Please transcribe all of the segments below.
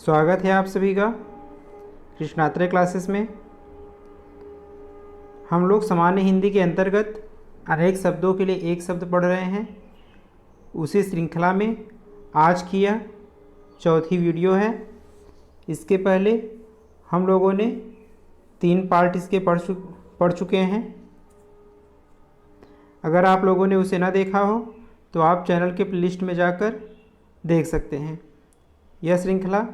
स्वागत है आप सभी का कृष्णात्रय क्लासेस में। हम लोग सामान्य हिंदी के अंतर्गत अनेक शब्दों के लिए एक शब्द पढ़ रहे हैं। उसी श्रृंखला में आज की यह चौथी वीडियो है। इसके पहले हम लोगों ने 3 पार्ट इसके पढ़ चुके हैं। अगर आप लोगों ने उसे ना देखा हो तो आप चैनल के प्लेलिस्ट में जाकर देख सकते हैं। यह श्रृंखला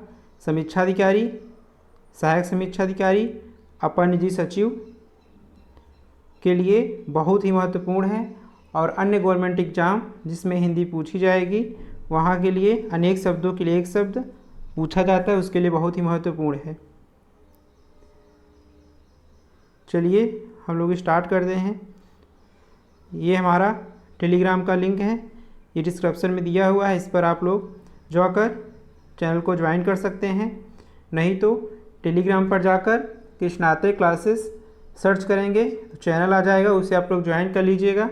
समीक्षाधिकारी, सहायक समीक्षाधिकारी, अपर निजी सचिव के लिए बहुत ही महत्वपूर्ण है और अन्य गवर्नमेंट एग्जाम जिसमें हिंदी पूछी जाएगी वहाँ के लिए अनेक शब्दों के लिए एक शब्द पूछा जाता है, उसके लिए बहुत ही महत्वपूर्ण है। चलिए हम लोग स्टार्ट करते हैं। ये हमारा टेलीग्राम का लिंक है, ये डिस्क्रिप्शन में दिया हुआ है। इस पर आप लोग जाकर चैनल को ज्वाइन कर सकते हैं, नहीं तो टेलीग्राम पर जाकर कृष्णात्रय क्लासेस सर्च करेंगे तो चैनल आ जाएगा, उसे आप लोग ज्वाइन कर लीजिएगा।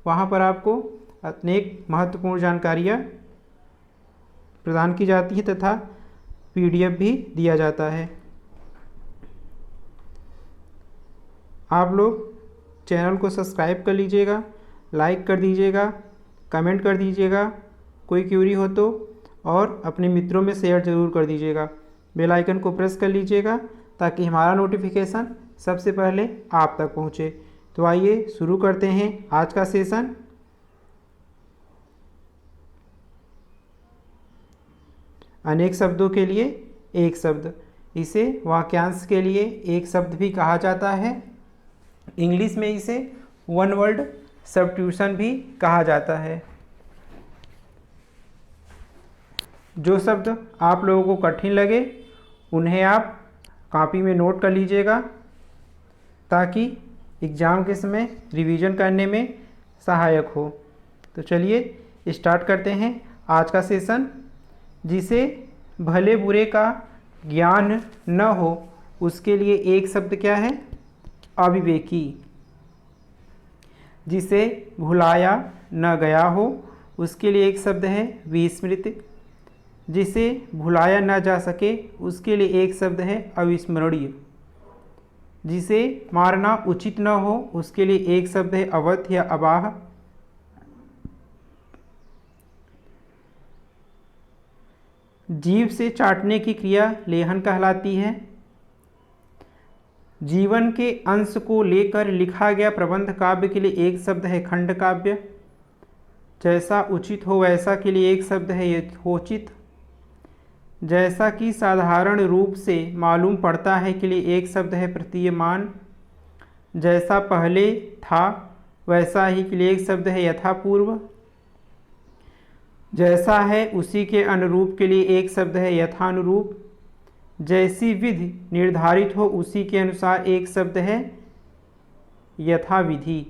वहाँ पर आपको अनेक महत्वपूर्ण जानकारियाँ प्रदान की जाती हैं तथा PDF भी दिया जाता है। आप लोग चैनल को सब्सक्राइब कर लीजिएगा, लाइक कर दीजिएगा, कमेंट कर दीजिएगा, कोई क्यूरी हो तो, और अपने मित्रों में शेयर ज़रूर कर दीजिएगा। बेल आइकन को प्रेस कर लीजिएगा ताकि हमारा नोटिफिकेशन सबसे पहले आप तक पहुंचे। तो आइए शुरू करते हैं आज का सेशन। अनेक शब्दों के लिए एक शब्द, इसे वाक्यांश के लिए एक शब्द भी कहा जाता है। इंग्लिश में इसे वन वर्ड सब्स्टिट्यूशन भी कहा जाता है। जो शब्द आप लोगों को कठिन लगे उन्हें आप कॉपी में नोट कर लीजिएगा ताकि एग्ज़ाम के समय रिवीजन करने में सहायक हो। तो चलिए स्टार्ट करते हैं आज का सेशन। जिसे भले बुरे का ज्ञान न हो उसके लिए एक शब्द क्या है? अविवेकी। जिसे भुलाया न गया हो उसके लिए एक शब्द है विस्मृत। जिसे भुलाया न जा सके उसके लिए एक शब्द है अविस्मरणीय। जिसे मारना उचित न हो उसके लिए एक शब्द है अवध या अबाह। जीभ से चाटने की क्रिया लेहन कहलाती है। जीवन के अंश को लेकर लिखा गया प्रबंध काव्य के लिए एक शब्द है खंड काव्य। जैसा उचित हो वैसा के लिए एक शब्द है यथोचित। जैसा कि साधारण रूप से मालूम पड़ता है के लिए एक शब्द है प्रतीयमान। जैसा पहले था वैसा ही के लिए एक शब्द है यथापूर्व। जैसा है उसी के अनुरूप के लिए एक शब्द है यथानुरूप। जैसी विधि निर्धारित हो उसी के अनुसार एक शब्द है यथाविधि।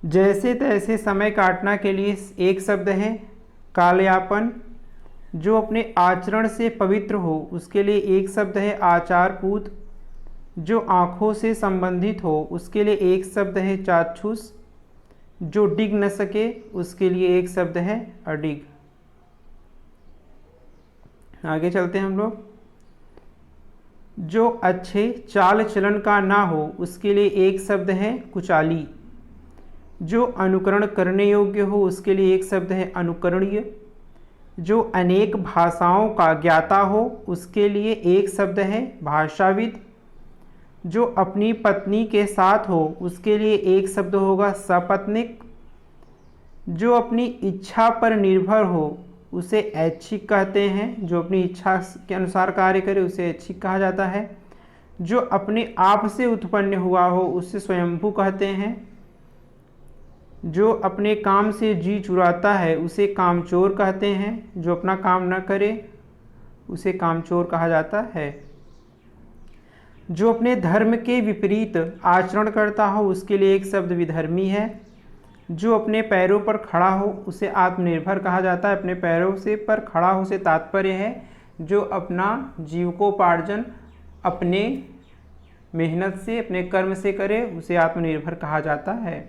जैसे तैसे समय काटना के लिए एक शब्द है कालयापन। जो अपने आचरण से पवित्र हो उसके लिए एक शब्द है आचारपूत। जो आँखों से संबंधित हो उसके लिए एक शब्द है चाक्षुष। जो डिग न सके उसके लिए एक शब्द है अडिग। आगे चलते हैं हम लोग। जो अच्छे चाल चलन का ना हो उसके लिए एक शब्द है कुचाली। जो अनुकरण करने योग्य हो उसके लिए एक शब्द है अनुकरणीय। जो अनेक भाषाओं का ज्ञाता हो उसके लिए एक शब्द है भाषाविद। जो अपनी पत्नी के साथ हो उसके लिए एक शब्द होगा सपत्निक। जो अपनी इच्छा पर निर्भर हो उसे ऐच्छिक कहते हैं। जो अपनी इच्छा के अनुसार कार्य करे उसे ऐच्छिक कहा जाता है। जो अपने आप से उत्पन्न हुआ हो उसे स्वयंभू कहते हैं। जो अपने काम से जी चुराता है उसे कामचोर कहते हैं। जो अपना काम न करे उसे कामचोर कहा जाता है। जो अपने धर्म के विपरीत आचरण करता हो उसके लिए एक शब्द विधर्मी है। जो अपने पैरों पर खड़ा हो उसे आत्मनिर्भर कहा जाता है। अपने पैरों से पर खड़ा हो से तात्पर्य है जो अपना जीविकोपार्जन अपने मेहनत से अपने कर्म से करे उसे आत्मनिर्भर कहा जाता है।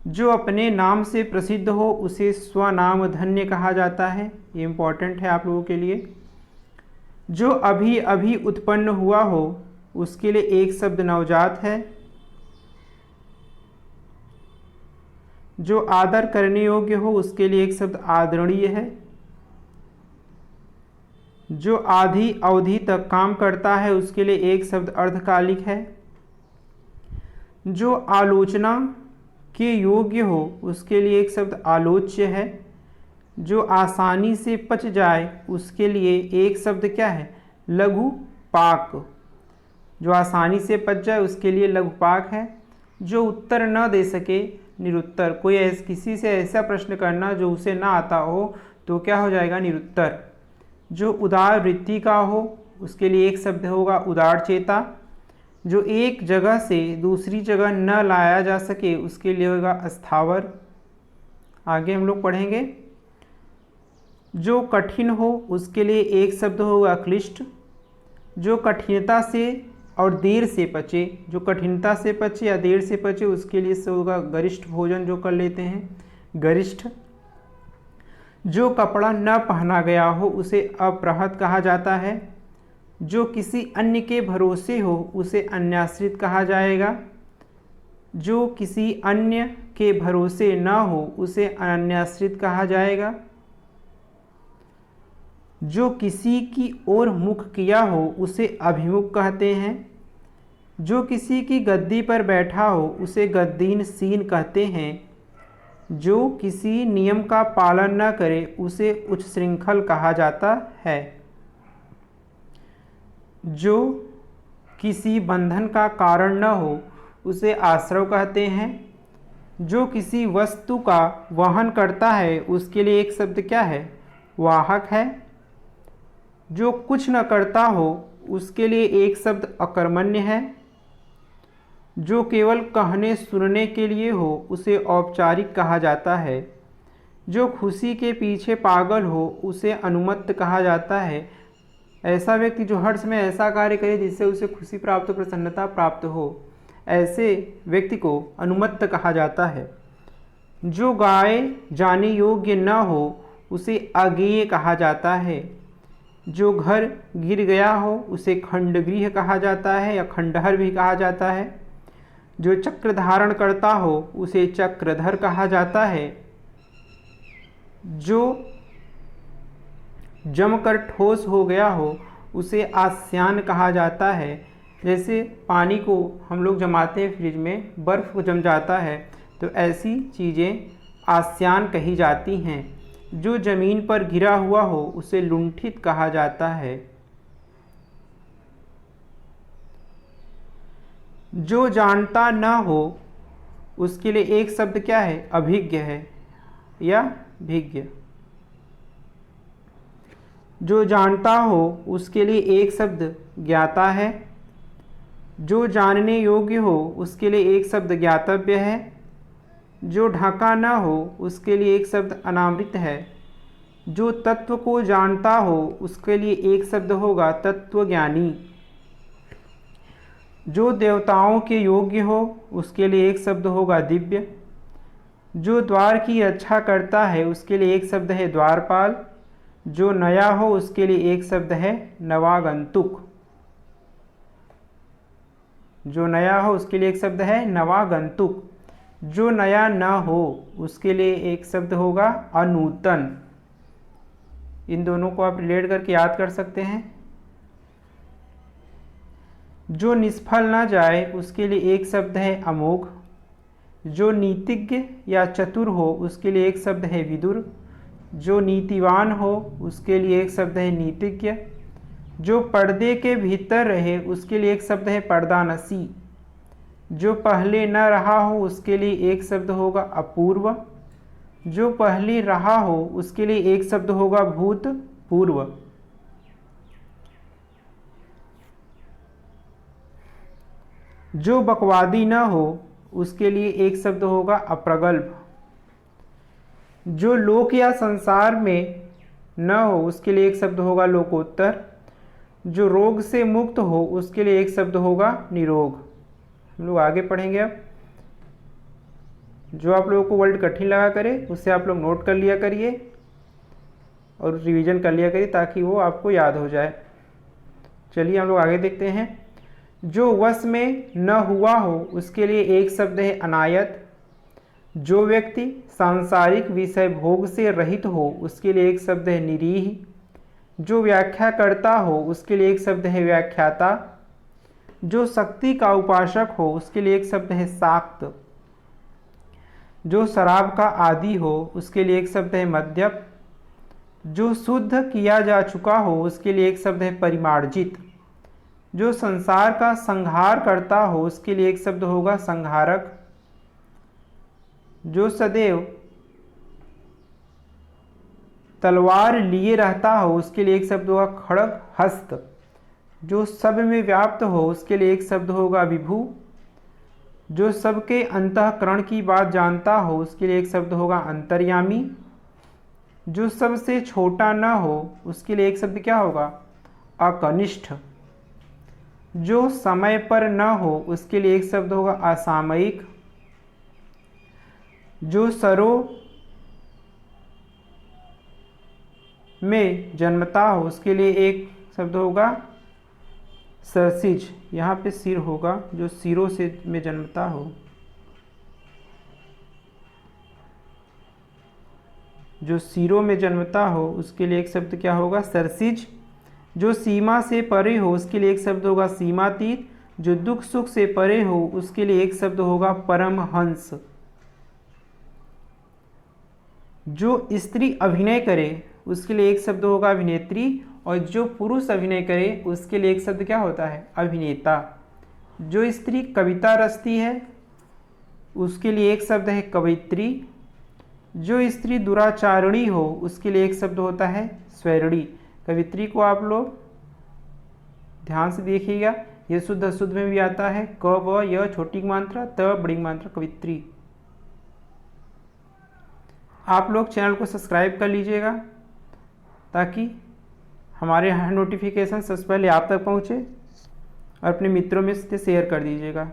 जो अपने नाम से प्रसिद्ध हो उसे स्वनाम धन्य कहा जाता है। ये इम्पॉर्टेंट है आप लोगों के लिए। जो अभी अभी उत्पन्न हुआ हो उसके लिए एक शब्द नवजात है। जो आदर करने योग्य हो उसके लिए एक शब्द आदरणीय है। जो आधी अवधि तक काम करता है उसके लिए एक शब्द अर्धकालिक है। जो आलोचना के योग्य हो उसके लिए एक शब्द आलोच्य है। जो आसानी से पच जाए उसके लिए एक शब्द क्या है? लघुपाक। जो आसानी से पच जाए उसके लिए लघुपाक है। जो उत्तर न दे सके निरुत्तर। कोई किसी से ऐसा प्रश्न करना जो उसे ना आता हो तो क्या हो जाएगा? निरुत्तर। जो उदार वृत्ति का हो उसके लिए एक शब्द होगा उदार चेता। जो एक जगह से दूसरी जगह न लाया जा सके उसके लिए होगा अस्थावर। आगे हम लोग पढ़ेंगे। जो कठिन हो उसके लिए एक शब्द होगा क्लिष्ट। जो कठिनता से और देर से पचे, जो कठिनता से पचे या देर से पचे उसके लिए होगा गरिष्ठ भोजन जो कर लेते हैं, गरिष्ठ। जो कपड़ा न पहना गया हो उसे अपहृत कहा जाता है। जो किसी अन्य के भरोसे हो उसे अन्याश्रित कहा जाएगा। जो किसी अन्य के भरोसे न हो उसे अनन्याश्रित कहा जाएगा। जो किसी की ओर मुख किया हो उसे अभिमुख कहते हैं। जो किसी की गद्दी पर बैठा हो उसे गद्दीन सीन कहते हैं। जो किसी नियम का पालन न करे उसे उच्च श्रृंखल कहा जाता है। जो किसी बंधन का कारण न हो उसे आश्रव कहते हैं। जो किसी वस्तु का वहन करता है उसके लिए एक शब्द क्या है? वाहक है। जो कुछ न करता हो उसके लिए एक शब्द अकर्मण्य है। जो केवल कहने सुनने के लिए हो उसे औपचारिक कहा जाता है। जो खुशी के पीछे पागल हो उसे अनुमत्त कहा जाता है। ऐसा व्यक्ति जो हर समय ऐसा कार्य करे जिससे उसे खुशी प्राप्त हो, प्रसन्नता प्राप्त हो, ऐसे व्यक्ति को अनुमत्त कहा जाता है। जो गाए जाने योग्य न हो उसे अज्ञेय कहा जाता है। जो घर गिर गया हो उसे खंडगृह कहा जाता है या खंडहर भी कहा जाता है। जो चक्र धारण करता हो उसे चक्रधर कहा जाता है। जो जमकर ठोस हो गया हो उसे आस्यान कहा जाता है। जैसे पानी को हम लोग जमाते हैं फ्रिज में, बर्फ़ जम जाता है तो ऐसी चीज़ें आस्यान कही जाती हैं। जो ज़मीन पर गिरा हुआ हो उसे लुंठित कहा जाता है। जो जानता न हो उसके लिए एक शब्द क्या है? अभिज्ञ है या भिज्ञ। जो जानता हो उसके लिए एक शब्द ज्ञाता है। जो जानने योग्य हो उसके लिए एक शब्द ज्ञातव्य है। जो ढका न हो उसके लिए एक शब्द अनावृत है। जो तत्व को जानता हो उसके लिए एक शब्द होगा तत्वज्ञानी। जो देवताओं के योग्य हो उसके लिए एक शब्द होगा दिव्य। जो द्वार की रक्षा करता है उसके लिए एक शब्द है द्वारपाल। जो नया हो उसके लिए एक शब्द है नवागंतुक। जो नया हो उसके लिए एक शब्द है नवागंतुक। जो नया न हो उसके लिए एक शब्द होगा अनूतन। इन दोनों को आप रिलेट करके याद कर सकते हैं। जो निष्फल न जाए उसके लिए एक शब्द है अमोघ। जो नीतिज्ञ या चतुर हो उसके लिए एक शब्द है विदुर। जो नीतिवान हो उसके लिए एक शब्द है नीतिज्ञ। जो पर्दे के भीतर रहे उसके लिए एक शब्द है पर्दानसी। जो पहले न रहा हो उसके लिए एक शब्द होगा अपूर्व। जो पहले रहा हो उसके लिए एक शब्द होगा भूतपूर्व। जो बकवादी न हो उसके लिए एक शब्द होगा अप्रगल्भ। जो लोक या संसार में न हो उसके लिए एक शब्द होगा लोकोत्तर। जो रोग से मुक्त हो उसके लिए एक शब्द होगा निरोग। हम लोग आगे पढ़ेंगे अब। जो आप लोगों को वर्ड कठिन लगा करे उससे आप लोग नोट कर लिया करिए और रिवीजन कर लिया करिए ताकि वो आपको याद हो जाए। चलिए हम लोग आगे देखते हैं। जो वश में न हुआ हो उसके लिए एक शब्द है अनायत। जो व्यक्ति सांसारिक विषय भोग से रहित हो उसके लिए एक शब्द है निरीह। जो व्याख्या करता हो उसके लिए एक शब्द है व्याख्याता। जो शक्ति का उपासक हो उसके लिए एक शब्द है शाक्त। जो शराब का आदी हो उसके लिए एक शब्द है मद्यप। जो शुद्ध किया जा चुका हो उसके लिए एक शब्द है परिमार्जित। जो संसार का संहार करता हो उसके लिए एक शब्द होगा संहारक। जो सदैव तलवार लिए रहता हो उसके लिए एक शब्द होगा खड्ग हस्त। जो सब में व्याप्त हो उसके लिए एक शब्द होगा विभु। जो सबके अंतःकरण की बात जानता हो उसके लिए एक शब्द होगा अंतर्यामी। जो सबसे छोटा न हो उसके लिए एक शब्द क्या होगा अकनिष्ठ। जो समय पर न हो उसके लिए एक शब्द होगा असामयिक। जो सरों में जन्मता हो उसके लिए एक शब्द होगा सरसिज। यहाँ पे सिर होगा, जो सिरों से में जन्मता हो। जो सिरों में जन्मता हो उसके लिए एक शब्द क्या होगा सरसिज। जो सीमा से परे हो उसके लिए एक शब्द होगा सीमातीत। जो दुख सुख से परे हो उसके लिए एक शब्द होगा परमहंस। जो स्त्री अभिनय करे उसके लिए एक शब्द होगा अभिनेत्री और जो पुरुष अभिनय करे उसके लिए एक शब्द क्या होता है अभिनेता। जो स्त्री कविता रचती है उसके लिए एक शब्द है कवयित्री। जो स्त्री दुराचारिणी हो उसके लिए एक शब्द होता है स्वैरिणी। कवित्री को आप लोग ध्यान से देखिएगा, ये शुद्ध अशुद्ध में भी आता है। क व य छोटी मात्रा, त बड़ी मात्रा, कवित्री। आप लोग चैनल को सब्सक्राइब कर लीजिएगा ताकि हमारे नोटिफिकेशन सबसे पहले आप तक पहुँचे और अपने मित्रों में से शेयर कर दीजिएगा।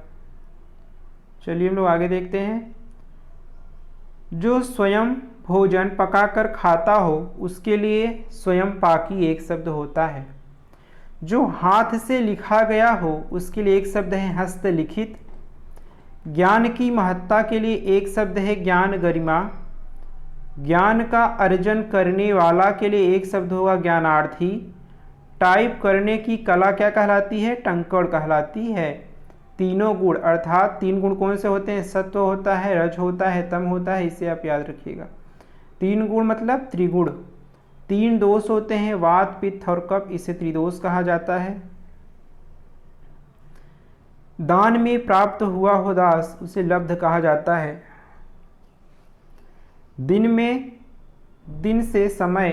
चलिए हम लोग आगे देखते हैं। जो स्वयं भोजन पकाकर खाता हो उसके लिए स्वयं पाकी एक शब्द होता है। जो हाथ से लिखा गया हो उसके लिए एक शब्द है हस्तलिखित। ज्ञान की महत्ता के लिए एक शब्द है ज्ञान गरिमा। ज्ञान का अर्जन करने वाला के लिए एक शब्द होगा ज्ञानार्थी। टाइप करने की कला क्या कहलाती है टंकड़ कहलाती है। तीनों गुण अर्थात तीन गुण कौन से होते हैं सत्व होता है, रज होता है, तम होता है, इसे आप याद रखिएगा। तीन गुण मतलब त्रिगुण। तीन दोष होते हैं वात पित्त और कफ, इसे त्रिदोष कहा जाता है। दान में प्राप्त हुआ हो दास उसे लब्ध कहा जाता है। दिन से समय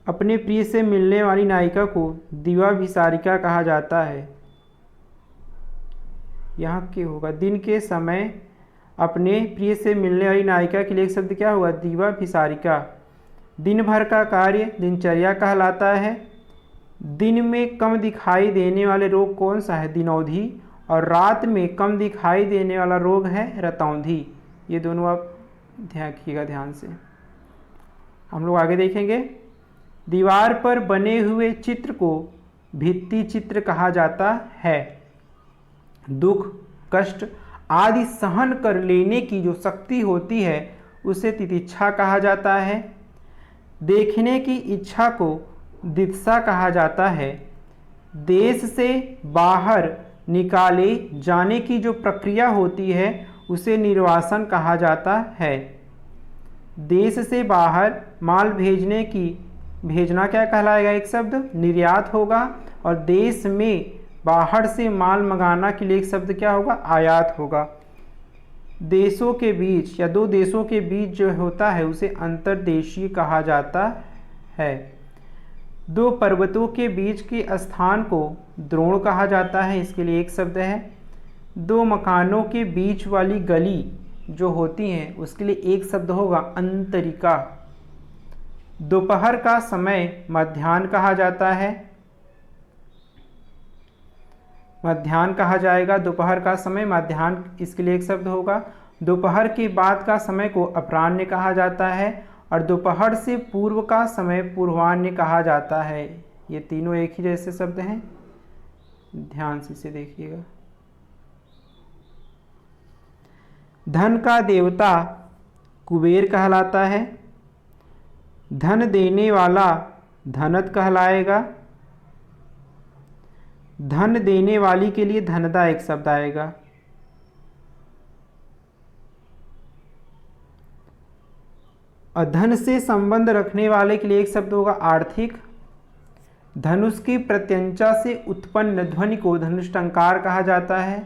अपने प्रिय से मिलने वाली नायिका को दिवाभिसारिका कहा जाता है। यहाँ क्या होगा दिन के समय अपने प्रिय से मिलने वाली नायिका के लिए एक शब्द क्या होगा दिवाभिसारिका। दिन भर का कार्य दिनचर्या कहलाता है। दिन में कम दिखाई देने वाले रोग कौन सा है दिनौंधी और रात में कम दिखाई देने वाला रोग है रतौंधी। ये दोनों आप ध्यान रखिएगा ध्यान से। हम लोग आगे देखेंगे। दीवार पर बने हुए चित्र को भित्ति चित्र कहा जाता है। दुख कष्ट आदि सहन कर लेने की जो शक्ति होती है उसे तितिक्षा कहा जाता है। देखने की इच्छा को दित्सा कहा जाता है। देश से बाहर निकाले जाने की जो प्रक्रिया होती है उसे निर्वासन कहा जाता है। देश से बाहर माल भेजना क्या कहलाएगा एक शब्द निर्यात होगा और देश में बाहर से माल मंगाना के लिए एक शब्द क्या होगा आयात होगा। देशों के बीच या दो देशों के बीच जो होता है उसे अंतर्देशीय कहा जाता है। दो पर्वतों के बीच के स्थान को द्रोण कहा जाता है, इसके लिए एक शब्द है। दो मकानों के बीच वाली गली जो होती हैं उसके लिए एक शब्द होगा अंतरिका। दोपहर का समय मध्याह्न कहा जाता है। मध्याह्न कहा जाएगा। दोपहर का समय मध्याह्न इसके लिए एक शब्द होगा। दोपहर के बाद का समय को अपराह्न कहा जाता है और दोपहर से पूर्व का समय पूर्वाह्न कहा जाता है। ये तीनों एक ही जैसे शब्द हैं, ध्यान से इसे देखिएगा। धन का देवता कुबेर कहलाता है। धन देने वाला धनत कहलाएगा। धन देने वाली के लिए धनदा एक शब्द आएगा। धन से संबंध रखने वाले के लिए एक शब्द होगा आर्थिक। धनुष की प्रत्यंचा से उत्पन्न ध्वनि को धनुष्टंकार कहा जाता है।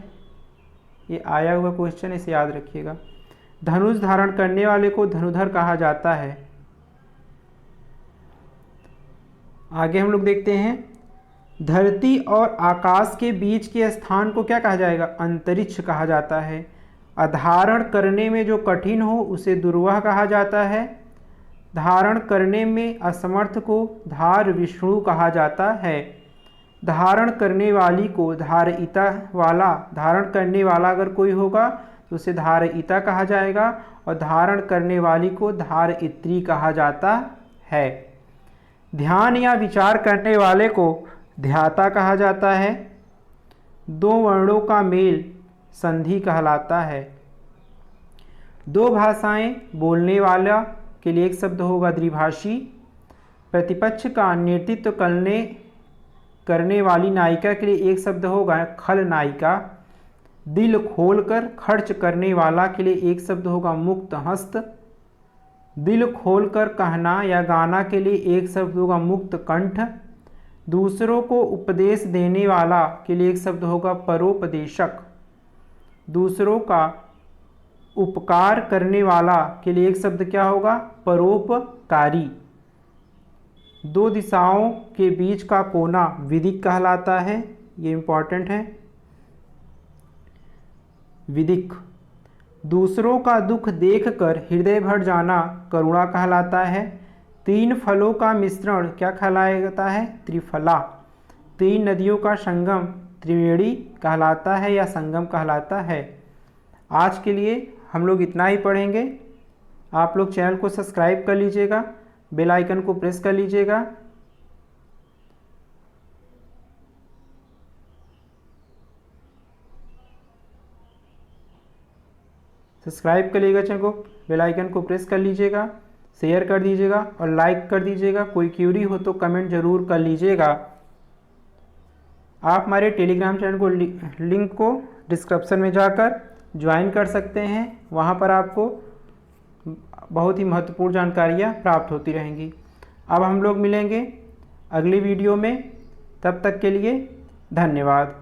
ये आया हुआ क्वेश्चन, इसे याद रखिएगा। धनुष धारण करने वाले को धनुधर कहा जाता है। आगे हम लोग देखते हैं, धरती और आकाश के बीच के स्थान को क्या कहा जाएगा? अंतरिक्ष कहा जाता है। अधारण करने में जो कठिन हो उसे दुर्वह कहा जाता है। धारण करने में असमर्थ को धार विष्णु कहा जाता है। धारण करने वाली को धारयिता वाला, धारण करने वाला अगर कोई होगा तो उसे धारयिता कहा जाएगा और धारण करने वाली को धारयित्री कहा जाता है। ध्यान या विचार करने वाले को ध्याता कहा जाता है। दो वर्णों का मेल संधि कहलाता है। दो भाषाएं बोलने वाला के लिए एक शब्द होगा द्विभाषी। प्रतिपक्ष का नेतृत्व करने वाली नायिका के लिए एक शब्द होगा खलनायिका। दिल खोलकर खर्च करने वाला के लिए एक शब्द होगा मुक्त हस्त। दिल खोलकर कहना या गाना के लिए एक शब्द होगा मुक्त कंठ। दूसरों को उपदेश देने वाला के लिए एक शब्द होगा परोपदेशक। दूसरों का उपकार करने वाला के लिए एक शब्द क्या होगा? परोपकारी। दो दिशाओं के बीच का कोना विदिक कहलाता है। ये इंपॉर्टेंट है, विदिक। दूसरों का दुख देखकर हृदय भर जाना करुणा कहलाता है। तीन फलों का मिश्रण क्या कहलाता है? त्रिफला। तीन नदियों का संगम त्रिवेणी कहलाता है या संगम कहलाता है। आज के लिए हम लोग इतना ही पढ़ेंगे। आप लोग चैनल को सब्सक्राइब कर लीजिएगा, बेल आइकन को प्रेस कर लीजिएगा। सब्सक्राइब कर लीजिएगा चैनल को, बेल आइकन को प्रेस कर लीजिएगा, शेयर कर दीजिएगा और लाइक कर दीजिएगा। कोई क्यूरी हो तो कमेंट जरूर कर लीजिएगा। आप हमारे टेलीग्राम चैनल को लिंक को डिस्क्रिप्शन में जाकर ज्वाइन कर सकते हैं। वहाँ पर आपको बहुत ही महत्वपूर्ण जानकारियाँ प्राप्त होती रहेंगी। अब हम लोग मिलेंगे अगली वीडियो में, तब तक के लिए धन्यवाद।